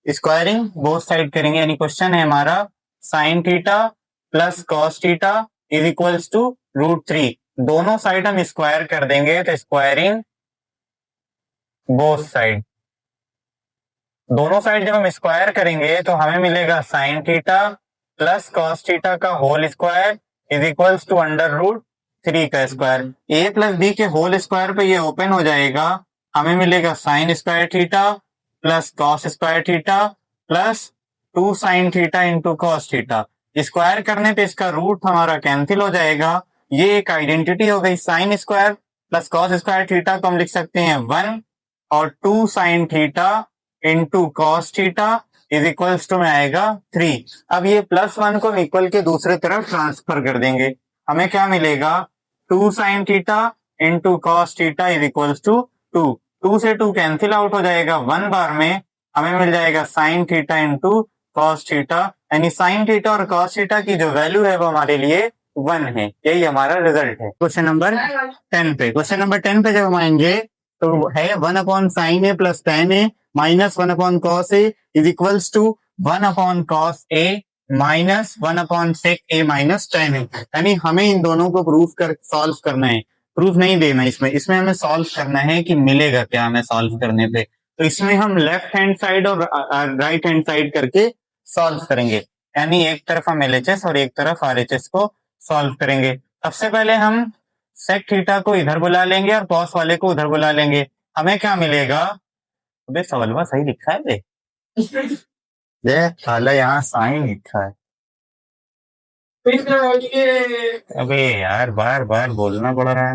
स्क्वायरिंग बोथ साइड करेंगे, यानी क्वेश्चन है हमारा sine theta plus cos theta is equals to √3। दोनों साइड हम स्क्वायर कर देंगे, तो स्क्वायरिंग बोथ साइड, दोनों साइड जब हम स्क्वायर करेंगे तो हमें मिलेगा sine theta plus cos theta का whole square is equals to √3 का स्क्वायर। ए प्लस बी के होल स्क्वायर पे ये ओपन हो जाएगा, हमें मिलेगा sine square theta plus cos square theta plus 2 sine theta into cos theta. Square करने पे इसका रूट हमारा कैंसिल हो जाएगा, ये एक आइडेंटिटी हो गई। Sine square plus cos square theta को हम लिख सकते हैं 1, और 2 sine theta into cos theta is equals to में आएगा 3। अब ये +1 को इक्वल के दूसरे तरफ ट्रांसफर कर देंगे, हमें क्या मिलेगा 2 sine theta into cos theta is equals to 2। 2 से 2 कैंसिल आउट हो जाएगा 1 बार में, हमें मिल जाएगा sine theta into cos theta, यानी साइन थीटा और कॉस थीटा की जो वैल्यू है वो हमारे लिए 1 है। यही हमारा रिजल्ट है। क्वेश्चन नंबर 10 पे, क्वेश्चन नंबर 10 पे जब हम आएंगे तो है 1/sin a plus tan a minus 1/cos a is equals to 1/cos a minus 1/sec a minus tan a, यानी हमें इन दोनों को प्रूफ कर सॉल्व करना है, प्रूफ नहीं देना इसमें हमें सॉल्व करना है कि मिलेगा क्या हमें सॉल्व करने पे। तो इसमें हम लेफ्ट हैंड साइड और राइट हैंड साइड करके सॉल्व करेंगे, यानी एक तरफ हम LHS और एक तरफ RHS को सॉल्व करेंगे। सबसे पहले हम सेक थीटा को इधर बुला लेंगे और कॉस वाले को उधर बुला लेंगे, हमें क्या मिलेगा, अबे सवाल सही लिखा है देख साला यहाँ साइन लिखा है, अबे यार बार बार बोलना पड़ रहा है।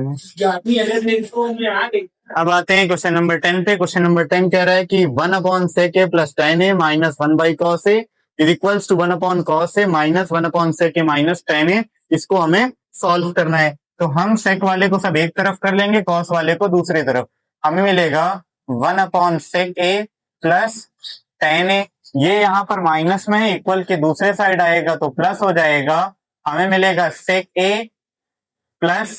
अब आते हैं क्वेश्चन नंबर 10 पे। क्वेश्चन नंबर 10 कह रहा है कि 1/sec a plus tan a minus 1/cos a is equals to 1/cos a minus 1/sec a minus tan a। इसको हमें सॉल्व करना है, तो हम सेक वाले को सब एक तरफ कर लेंगे, कॉस वाले को दूसरी तरफ, हमें मिलेगा 1/sec a plus tan a। ये यहाँ पर माइनस में है, इक्वल के दूसरे साइड आएगा तो प्लस हो जाएगा, हमें मिलेगा sec a plus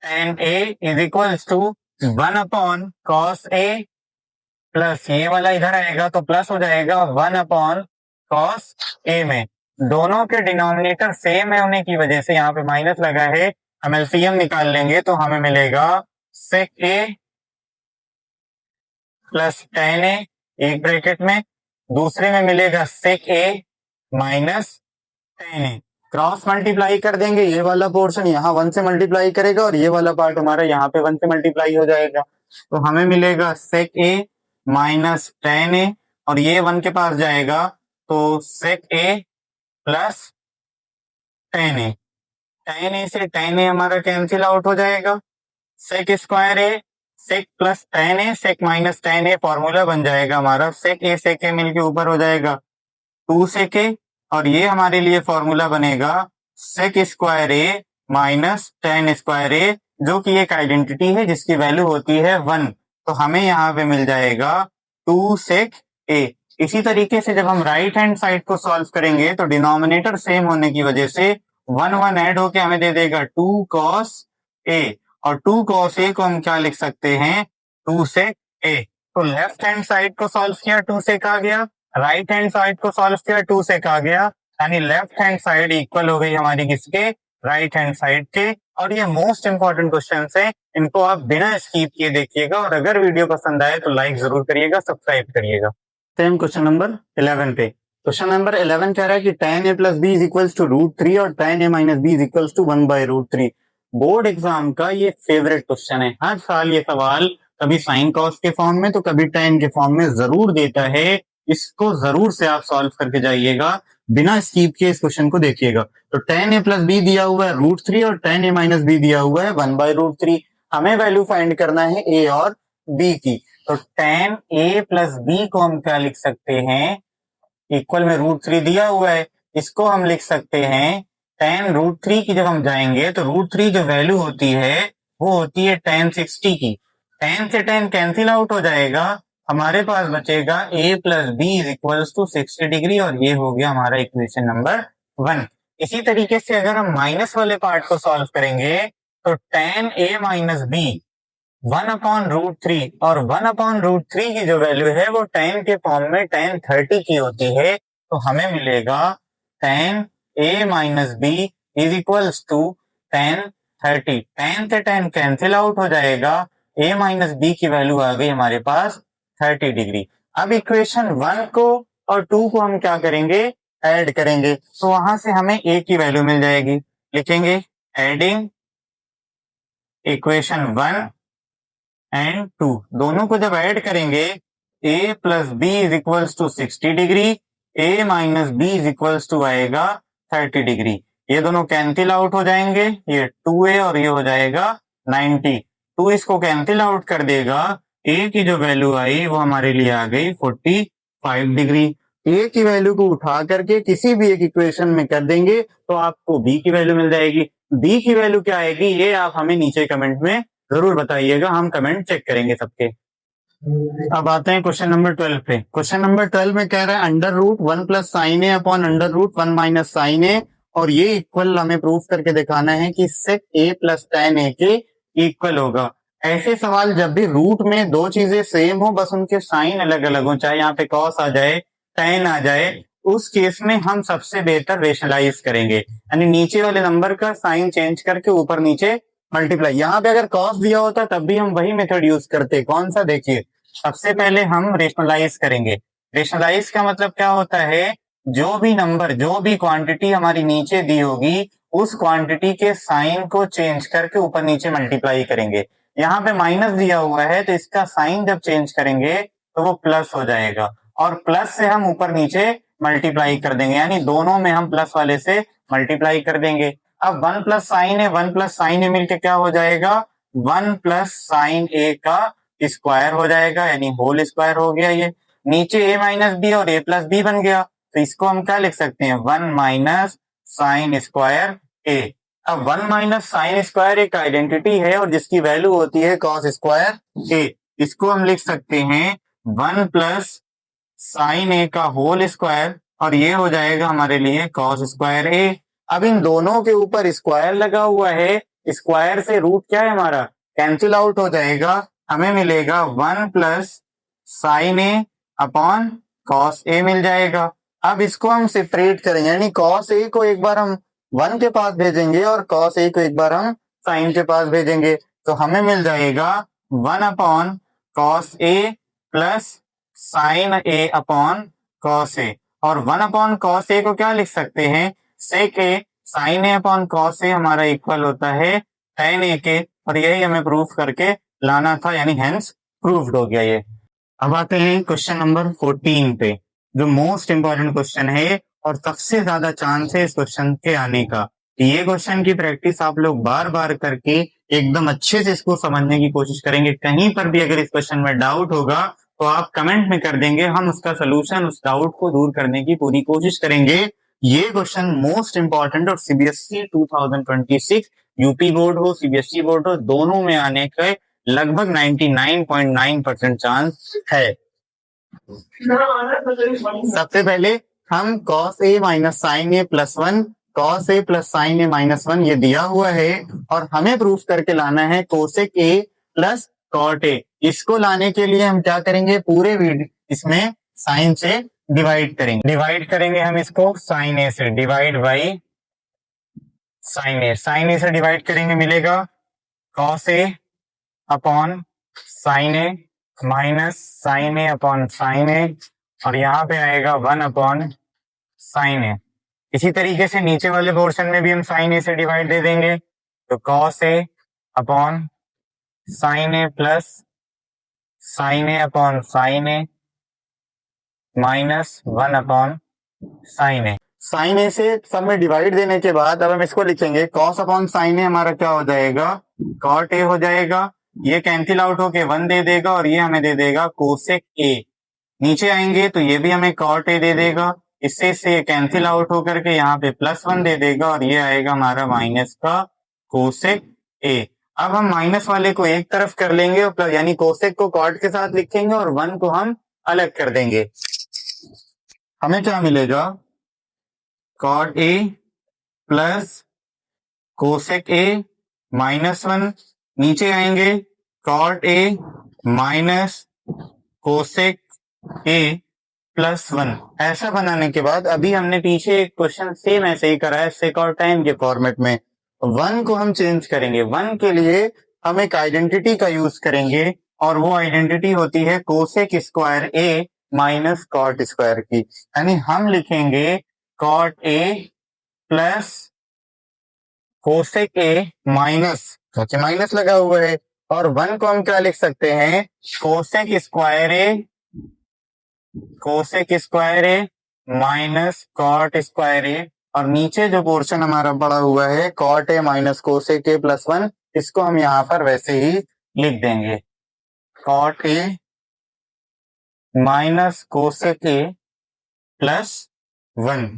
tan a is equals to 1/cos a plus ये वाला इधर आएगा तो प्लस हो जाएगा 1/cos a में। दोनों के डिनोमिनेटर सेम है होने की वजह से यहाँ पे माइनस लगा है, हम एलसीएम निकाल लेंगे तो हमें मिलेगा सेक ए प्लस टेन ए एक ब्रैकेट में, दूसरे में मिलेगा सेक ए माइनस टेन ए। क्रॉस मल्टीप्लाई कर देंगे, ये वाला पोर्शन यहाँ 1 से मल्टीप्लाई करेगा और ये वाला पार्ट हमारा यहाँ पे 1 से मल्टीप्लाई हो जाएगा, तो हमें मिलेगा सेक ए माइनस टेन ए और ये 1 के पास जाएगा तो सेक ए प्लस टेन ए। टेन ए से टेन ए हमारा कैंसिल आउट हो जाएगा, sec square A sec plus ten A sec minus ten a formula बन जाएगा हमारा, सेक ए मिलके ऊपर हो जाएगा 2 सेक ए और ये हमारे लिए फॉर्मूला बनेगा सेक स्क्वायर ए माइनस टेन स्क्वायर ए, जो कि एक आइडेंटिटी है जिसकी वैल्यू होती है 1, तो हमें यहाँ पे मिल जाएगा 2 सेक ए। इसी तरीके से जब हम राइट हैंड साइड को सॉल्व करेंगे तो डिनोमिनेटर सेम होने की वजह से 1 ऐड होके हमें दे देगा 2 cos ए, और 2 cos ए को हम क्या लिख सकते हैं 2 सेक ए। तो लेफ्ट हैंड साइड को सॉल्व किया 2 सेक आ गया, राइट हैंड साइड को सॉल्व किया 2 सेक आ गया, यानी लेफ्ट हैंड साइड इक्वल हो गई हमारी किसके राइट हैंड साइड के। और ये मोस्ट इंपॉर्टेंट क्वेश्चन है, इनको आप बिना स्किप किए देखिएगा और अगर वीडियो पसंद आए तो लाइक जरूर करिएगा, सब्सक्राइब करिएगा। सेम क्वेश्चन नंबर 11 पे, क्वेश्चन नंबर 11 कह रहा है कि tan a plus b is equals to √3 और tan a minus b is equals to 1/√3। Board exam का ये फेवरेट क्वेश्चन है, हर साल ये सवाल कभी साइन कॉस के फॉर्म में तो कभी tan के फॉर्म में जरूर देता है, इसको जरूर से आप सॉल्व करके जाइएगा, बिना स्किप किए इस क्वेश्चन को देखिएगा। तो tan a प्लस बी दिया हुआ है √3 और tan a माइनस बी दिया हुआ है 1/√3, हमें वैल्यू फाइंड करना है a और b की। तो tan a प्लस बी को हम क्या लिख सकते हैं, इक्वल में √3 दिया हुआ है, इसको हम लिख सकते हैं tan √3 की जब हम जाएंगे तो √3 जो वैल्यू होती है वो होती है tan 60 की, tan से tan कैंसिल आउट हो जाएगा, हमारे पास बचेगा a plus b is equals to 60 degree और ये हो गया हमारा इक्वेशन नंबर 1। इसी तरीके से अगर हम माइनस वाले पार्ट को सॉल्व करेंगे तो tan a माइनस बी 1/√3 और 1/√3 की जो वैल्यू है वो tan के फॉर्म में tan 30 की होती है, तो हमें मिलेगा tan a minus b is equals to tan 30। tan से tan कैंसिल आउट हो जाएगा, a माइनस बी की वैल्यू आ गई हमारे पास 30 डिग्री। अब इक्वेशन 1 को और 2 को हम क्या करेंगे ऐड करेंगे, तो वहां से हमें a की वैल्यू मिल जाएगी, लिखेंगे एडिंग इक्वेशन 1 एंड 2, दोनों को जब ऐड करेंगे a plus b is equals to 60 degree, a minus b is equals to आएगा 30 डिग्री, ये दोनों कैंसिल आउट हो जाएंगे, ये 2a और ये हो जाएगा 90, 2 इसको कैंसिल आउट कर देगा, a की जो वैल्यू आई वो हमारे लिए आ गई 45 डिग्री। a की वैल्यू को उठा करके किसी भी एक इक्वेशन में कर देंगे तो आपको b की वैल्यू मिल जाएगी, b की वैल्यू क्या आएगी ये आप हमें नीचे कमेंट में जरूर बताइएगा, हम कमेंट चेक करेंगे सबके। अब आते हैं क्वेश्चन नंबर 12 पे, क्वेश्चन नंबर 12 में कह रहा है √1 plus sine a upon √1 minus sine a, और ये इक्वल हमें प्रूफ करके दिखाना है कि सेक ए प्लस tan ए के इक्वल होगा। ऐसे सवाल जब भी रूट में दो चीजें सेम हो बस उनके साइन अलग अलग हो, चाहे यहाँ पे कॉस आ जाए tan आ जाए, उस केस में हम सबसे बेहतर रेशनलाइज करेंगे, यानी नीचे वाले नंबर का साइन चेंज करके ऊपर नीचे मल्टीप्लाई। यहाँ पे अगर कॉस दिया होता तब भी हम वही मेथड यूज करते, कौन सा देखिए, सबसे पहले हम रेशनलाइज करेंगे। रेशनलाइज का मतलब क्या होता है, जो भी नंबर जो भी क्वांटिटी हमारी नीचे दी होगी उस क्वांटिटी के साइन को चेंज करके ऊपर नीचे मल्टीप्लाई करेंगे। यहाँ पे माइनस दिया हुआ है तो इसका साइन जब चेंज करेंगे तो वो प्लस हो जाएगा और प्लस से हम ऊपर नीचे मल्टीप्लाई कर देंगे, यानी दोनों में हम प्लस वाले से मल्टीप्लाई कर देंगे। अब 1 प्लस साइन ए 1 प्लस साइन ए मिलकर क्या हो जाएगा 1 प्लस साइन ए का स्क्वायर हो जाएगा, यानी होल स्क्वायर हो गया, ये नीचे a माइनस बी और a प्लस बी बन गया, तो इसको हम क्या लिख सकते हैं 1 माइनस साइन स्क्वायर a। अब 1 माइनस साइन स्क्वायर एक आइडेंटिटी है और जिसकी वैल्यू होती है कॉस स्क्वायर a, इसको हम लिख सकते हैं 1 प्लस साइन a का होल स्क्वायर और ये हो जाएगा हमारे लिए कॉस स्क्वायर a। अब इन दोनों के ऊपर स्क्वायर लगा हुआ है, स्क्वायर से रूट क्या है हमारा कैंसिल आउट हो जाएगा, हमें मिलेगा 1 plus sine a upon cos A मिल जाएगा। अब इसको हम सेपरेट करेंगे, यानी cos a को एक बार हम 1 के पास भेजेंगे और cos a को एक बार हम sin के पास भेजेंगे, तो हमें मिल जाएगा 1 upon cos a plus sin a upon cos a, और 1 अपॉन cos a को क्या लिख सकते हैं, sec a sin a upon cos a हमारा इक्वल होता है tan a के, और यही हमें प्रूफ करके लाना था, यानी हेंस प्रूव्ड हो गया ये। अब आते हैं क्वेश्चन नंबर 14 पे, जो मोस्ट इंपॉर्टेंट क्वेश्चन है और सबसे ज्यादा चांस है इस क्वेश्चन के आने का। ये क्वेश्चन की प्रैक्टिस आप लोग बार बार करके एकदम अच्छे से इसको समझने की कोशिश करेंगे। कहीं पर भी अगर इस क्वेश्चन में डाउट होगा तो आप कमेंट में कर देंगे, हम उसका सोल्यूशन, उस डाउट को दूर करने की पूरी कोशिश करेंगे। ये क्वेश्चन मोस्ट इंपॉर्टेंट और सीबीएसई 2026 यूपी बोर्ड हो, सीबीएसई बोर्ड हो, दोनों में आने के लगभग 99.9% चांस है। सबसे पहले हम cos a minus sine a plus 1, cos a plus sine a minus 1 ये दिया हुआ है, और हमें प्रूफ करके लाना है cosec a plus cot a। इसको लाने के लिए हम क्या करेंगे, पूरे इसमें साइन से डिवाइड करेंगे हम इसको साइन ए से, डिवाइड बाई साइन ए से डिवाइड करेंगे, मिलेगा cos a upon sine a minus sine a upon sine a, और यहाँ पे आएगा 1 अपॉन साइन ए। इसी तरीके से नीचे वाले पोर्शन में भी हम साइन ए से डिवाइड दे देंगे, तो cos A upon sine a plus sine a upon sine a minus 1 upon sine A. Sign ए से सब में डिवाइड देने के बाद अब हम इसको लिखेंगे cos अपॉन साइन ए, हमारा क्या हो जाएगा, cot ए हो जाएगा, ये कैंसिल आउट होके 1 दे देगा, और ये हमें दे देगा cosec a। नीचे आएंगे तो ये भी हमें cot a दे देगा, इससे कैंसिल आउट होकर के यहाँ पे +1 दे देगा, और ये आएगा हमारा माइनस का cosec a। अब हम माइनस वाले को एक तरफ कर लेंगे, और प्लस यानी cosec को cot के साथ लिखेंगे और 1 को हम अलग कर देंगे। हमें क्या मिलेगा, cot a plus cosec a minus 1, नीचे आएंगे cot a minus cosec a plus 1। ऐसा बनाने के बाद अभी हमने पीछे एक क्वेश्चन सेम ऐसे ही करा है sec और tan के फॉर्मेट में, 1 को हम चेंज करेंगे। 1 के लिए हम एक आइडेंटिटी का यूज करेंगे, और वो आइडेंटिटी होती है cosec square a minus cot square की, यानी हम लिखेंगे cot a plus cosec a minus, क्योंकि माइनस लगा हुआ है, और 1 को हम क्या लिख सकते हैं, cosec स्क्वायर ए माइनस cot स्क्वायर ए, और नीचे जो पोर्शन हमारा पड़ा हुआ है cot a minus cosec a plus 1, इसको हम यहाँ पर वैसे ही लिख देंगे, cot a minus cosec a plus 1।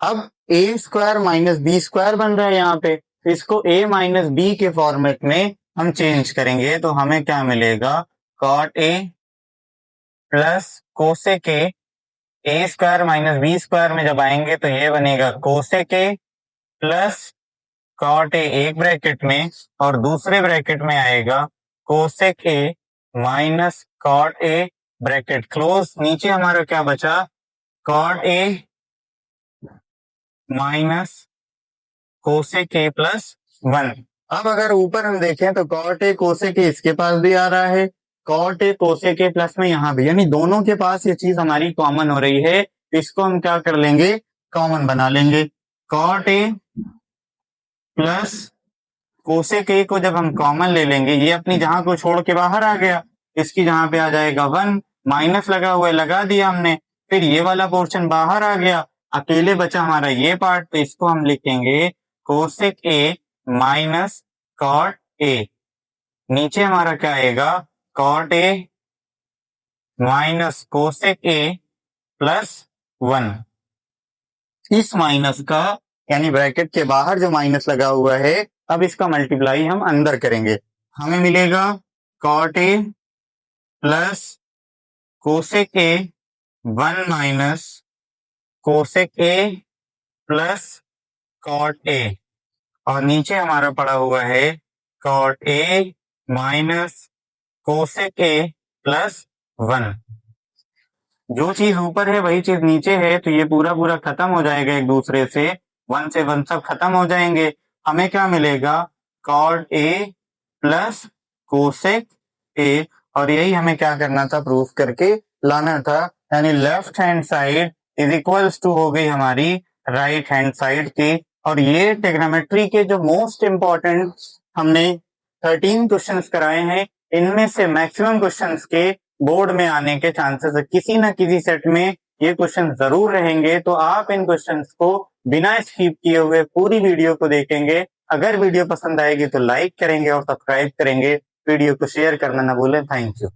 अब a square minus B square बन रहा है यहाँ पे, तो इसको a माइनस बी के फॉर्मेट में हम चेंज करेंगे, तो हमें क्या मिलेगा, cot a plus cosec a square minus B square में जब आएंगे तो ये बनेगा cosec a plus cot a एक ब्रैकेट में, और दूसरे ब्रैकेट में आएगा cosec a minus cot a bracket close. नीचे हमारा क्या बचा, cot a minus cosec a plus 1। अब अगर ऊपर हम देखें तो cot a cosec a इसके पास भी आ रहा है, cot a cosec a plus में यहाँ भी, यानी दोनों के पास ये चीज हमारी कॉमन हो रही है, इसको हम क्या कर लेंगे, कॉमन बना लेंगे। cot a plus cosec a को जब हम कॉमन ले लेंगे, ये अपनी जहां को छोड़ के बाहर आ गया, इसकी जहां पे आ जाएगा 1, माइनस लगा हुआ है, लगा दिया हमने, फिर ये वाला पोर्शन बाहर आ गया, अकेले बचा हमारा ये पार्ट, तो इसको हम लिखेंगे cosec a minus cot a। नीचे हमारा क्या आएगा, cot a minus cosec a plus 1। इस माइनस का, यानी ब्रैकेट के बाहर जो माइनस लगा हुआ है, अब इसका मल्टीप्लाई हम अंदर करेंगे, हमें मिलेगा cot a plus cosec a 1 minus cosec a plus cot a, और नीचे हमारा पड़ा हुआ है cot a minus cosec a plus 1। जो चीज ऊपर है वही चीज नीचे है, तो ये पूरा पूरा खत्म हो जाएगा एक दूसरे से, 1 से 1 सब खत्म हो जाएंगे। हमें क्या मिलेगा, cot a plus cosec a, और यही हमें क्या करना था, प्रूफ करके लाना था। यानी left hand side is equals to हो गई हमारी राइट हैंड साइड की। और ये ट्रिग्नोमेट्री के जो मोस्ट इंपॉर्टेंट हमने 13 क्वेश्चंस कराए हैं, इनमें से मैक्सिमम क्वेश्चंस के बोर्ड में आने के चांसेस है, किसी ना किसी सेट में ये क्वेश्चन जरूर रहेंगे। तो आप इन क्वेश्चंस को बिना स्किप किए हुए पूरी वीडियो को देखेंगे। अगर वीडियो पसंद आएगी तो लाइक करेंगे और सब्सक्राइब करेंगे, वीडियो को शेयर करना ना भूलें। Thank you.